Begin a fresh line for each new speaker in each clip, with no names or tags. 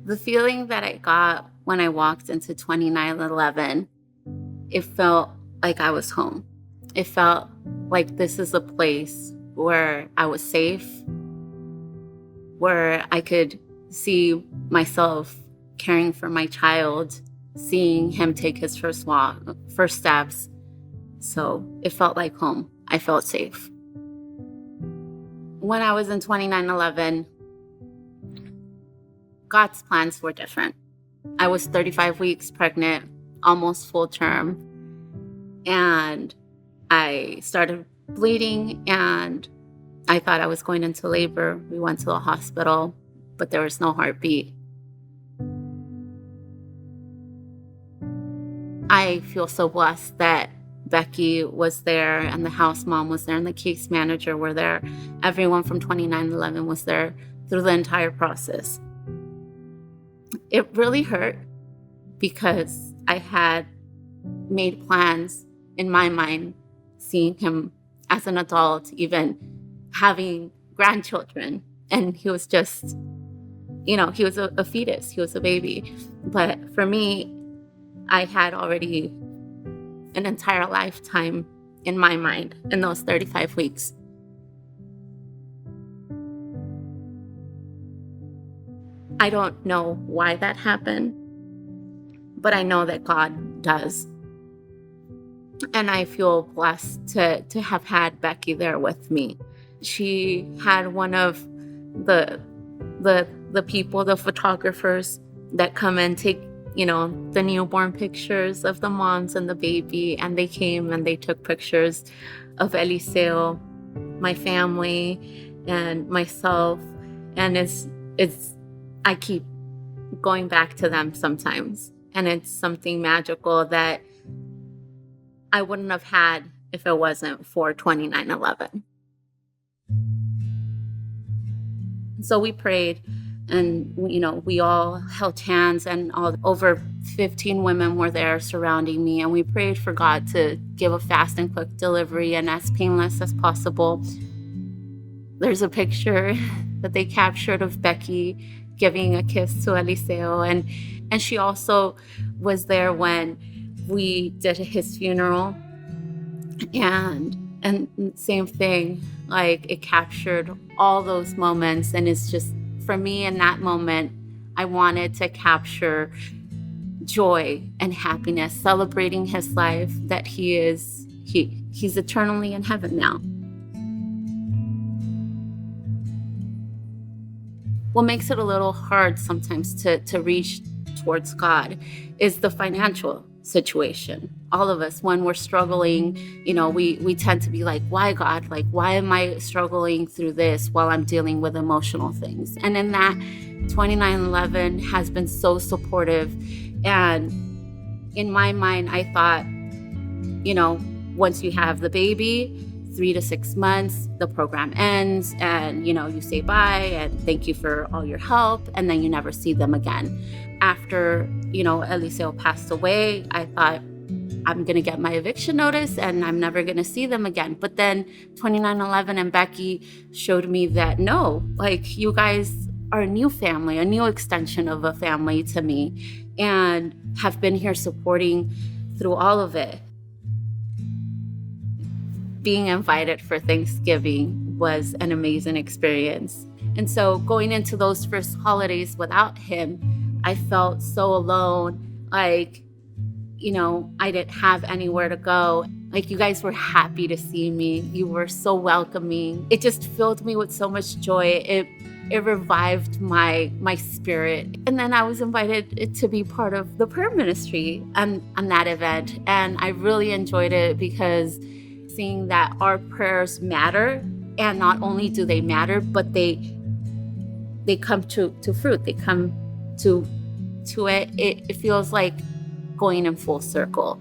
The feeling that I got when I walked into 2911, it felt like I was home. It felt like this is a place where I was safe, where I could see myself caring for my child, seeing him take his first steps. So it felt like home. I felt safe. When I was in 2911, God's plans were different. I was 35 weeks pregnant, almost full term, and I started bleeding, and I thought I was going into labor. We went to the hospital, but there was no heartbeat. I feel so blessed that Becky was there, and the house mom was there, and the case manager were there. Everyone from 2911 was there through the entire process. It really hurt because I had made plans in my mind, seeing him as an adult, even having grandchildren. And he was just, he was a fetus, he was a baby. But for me, I had already an entire lifetime in my mind in those 35 weeks. I don't know why that happened, but I know that God does. And I feel blessed to have had Becky there with me. She had one of the people, the photographers that come and take, the newborn pictures of the moms and the baby. And they came and they took pictures of Eliseo, my family, and myself. And I keep going back to them sometimes. And it's something magical that I wouldn't have had if it wasn't for 2911. So we prayed, and we all held hands, and over 15 women were there surrounding me, and we prayed for God to give a fast and quick delivery and as painless as possible. There's a picture that they captured of Becky giving a kiss to Eliseo, and she also was there when we did his funeral, and same thing, like it captured all those moments. And it's just, for me in that moment, I wanted to capture joy and happiness, celebrating his life, that he's eternally in heaven now. What makes it a little hard sometimes to reach towards God is the financial situation. All of us, when we're struggling, we tend to be like, why God? Like, why am I struggling through this while I'm dealing with emotional things? And in that, 2911 has been so supportive. And in my mind, I thought, once you have the baby, 3 to 6 months, the program ends, and you say bye and thank you for all your help, and then you never see them again. After Eliseo passed away, I thought, I'm gonna get my eviction notice and I'm never gonna see them again. But then 2911 and Becky showed me that no, like, you guys are a new family, a new extension of a family to me, and have been here supporting through all of it. Being invited for Thanksgiving was an amazing experience. And so going into those first holidays without him, I felt so alone. Like, I didn't have anywhere to go. Like, you guys were happy to see me. You were so welcoming. It just filled me with so much joy. It revived my spirit. And then I was invited to be part of the prayer ministry on that event. And I really enjoyed it because seeing that our prayers matter, and not only do they matter, but they come to fruit. They come to it. It feels like going in full circle,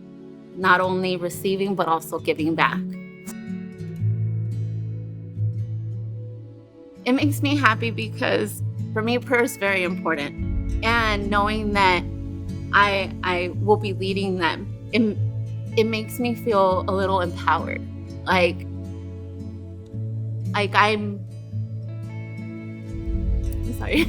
not only receiving, but also giving back. It makes me happy because for me, prayer is very important. And knowing that I will be leading them, it makes me feel a little empowered. Like I'm sorry.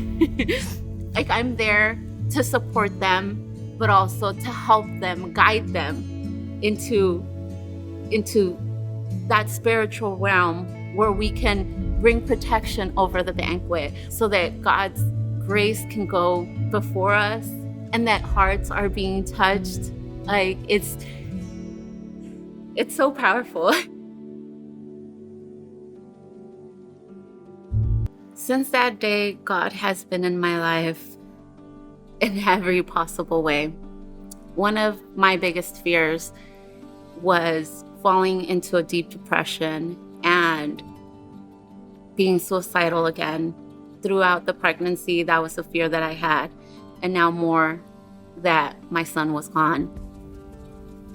Like, I'm there to support them, but also to help them, guide them into that spiritual realm where we can bring protection over the banquet so that God's grace can go before us and that hearts are being touched. Like, it's so powerful. Since that day, God has been in my life in every possible way. One of my biggest fears was falling into a deep depression and being suicidal again. Throughout the pregnancy, that was a fear that I had, and now more that my son was gone.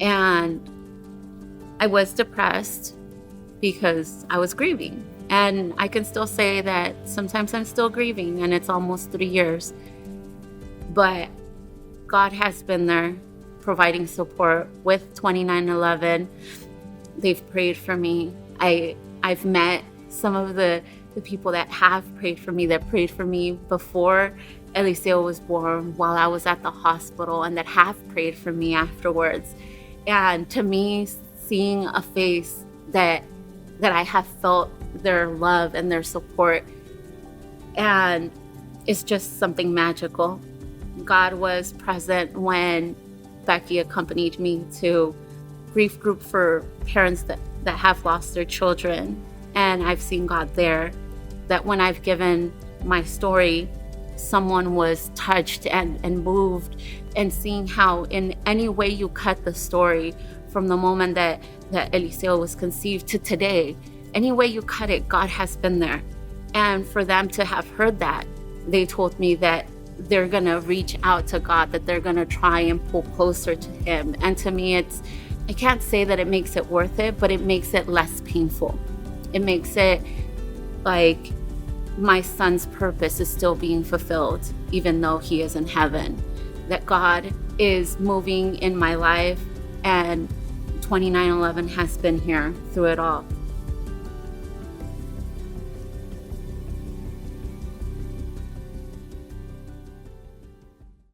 And I was depressed because I was grieving. And I can still say that sometimes I'm still grieving, and it's almost 3 years. But God has been there providing support with 2911. They've prayed for me. I've met some of the people that have prayed for me, that prayed for me before Eliseo was born, while I was at the hospital, and that have prayed for me afterwards. And to me, seeing a face that I have felt their love and their support, and it's just something magical. God was present when Becky accompanied me to grief group for parents that have lost their children. And I've seen God there, that when I've given my story, someone was touched and moved, and seeing how in any way you cut the story, from the moment that Eliseo was conceived to today, any way you cut it, God has been there. And for them to have heard that, they told me that they're going to reach out to God, that they're going to try and pull closer to Him. And to me, I can't say that it makes it worth it, but it makes it less painful. It makes it like my son's purpose is still being fulfilled, even though he is in heaven. That God is moving in my life, and 2911 has been here through it all.